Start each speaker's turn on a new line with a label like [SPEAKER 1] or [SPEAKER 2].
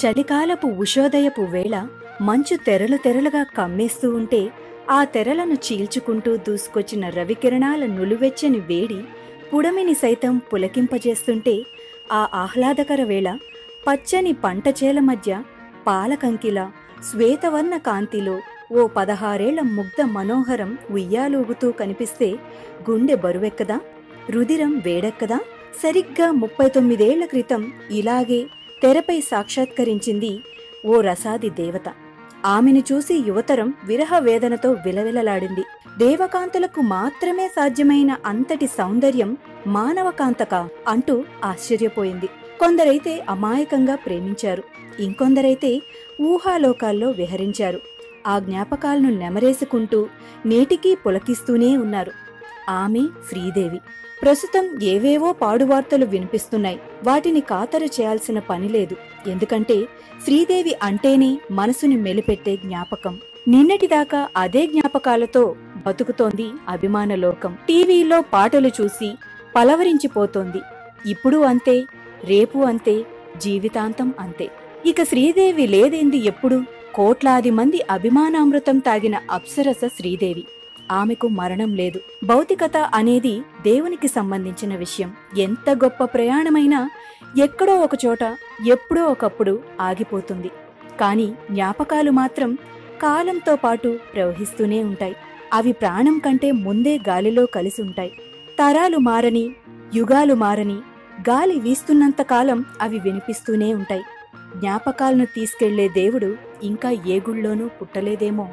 [SPEAKER 1] చలికాలపు ఉషోదయపు వేళ మంచు తెరలు తెరలుగా కమ్మేస్తూ ఉంటే ఆ తెరలను చీల్చుకుంటూ దూసుకొచ్చిన రవికిరణాల నులువెచ్చని వేడి పుడమిని సైతం పులకింపజేస్తుంటే ఆ ఆహ్లాదకర వేళ పచ్చని పంటచేల మధ్య పాలకంకిల శ్వేతవర్ణ కాంతిలో ఓ 16 ముగ్ధ మనోహరం ఉయ్యాలూగుతూ కనిపిస్తే గుండె బరువెక్కదా, రుదిరం వేడెక్కదా? సరిగ్గా 39 క్రితం ఇలాగే తెరపై సాక్షాత్కరించింది ఓ రసాది దేవత. ఆమెను చూసి యువతరం విరహ వేదనతో విలవిలలాడింది. దేవకాంతలకు మాత్రమే సాధ్యమైన అంతటి సౌందర్యం మానవకాంతకా అంటూ ఆశ్చర్యపోయింది. కొందరైతే అమాయకంగా ప్రేమించారు, ఇంకొందరైతే ఊహాలోకాల్లో విహరించారు. ఆ జ్ఞాపకాలను నెమరేసుకుంటూ నేటికీ పులకిస్తూనే ఉన్నారు. ఆమె శ్రీదేవి. ప్రస్తుతం ఏవేవో పాడువార్తలు వినిపిస్తున్నాయి. వాటిని ఖాతరు చేయాల్సిన పనిలేదు. ఎందుకంటే శ్రీదేవి అంటేనే మనసుని మెలిపెట్టే జ్ఞాపకం. నిన్నటిదాకా అదే జ్ఞాపకాలతో బతుకుతోంది అభిమాన లోకం. టీవీలో పాటలు చూసి పలవరించిపోతోంది. ఇప్పుడు అంతే, రేపు అంతే, జీవితాంతం అంతే. ఇక శ్రీదేవి లేదేంది ఎప్పుడు? కోట్లాది మంది అభిమానామృతం తాగిన అప్సరస శ్రీదేవి. ఆమెకు మరణం లేదు. భౌతికత అనేది దేవునికి సంబంధించిన విషయం. ఎంత గొప్ప ప్రయాణమైనా ఎక్కడో ఒకచోట ఎప్పుడో ఒకప్పుడు ఆగిపోతుంది. కాని జ్ఞాపకాలు మాత్రం కాలంతో పాటు ప్రవహిస్తూనే ఉంటాయి. అవి ప్రాణం కంటే ముందే గాలిలో కలిసి ఉంటాయి. తరాలు మారని, యుగాలు మారని, గాలి వీస్తున్నంతకాలం అవి వినిపిస్తూనే ఉంటాయి. జ్ఞాపకాలను తీసుకెళ్లే దేవుడు ఇంకా ఏ గుళ్ళోనూ పుట్టలేదేమో.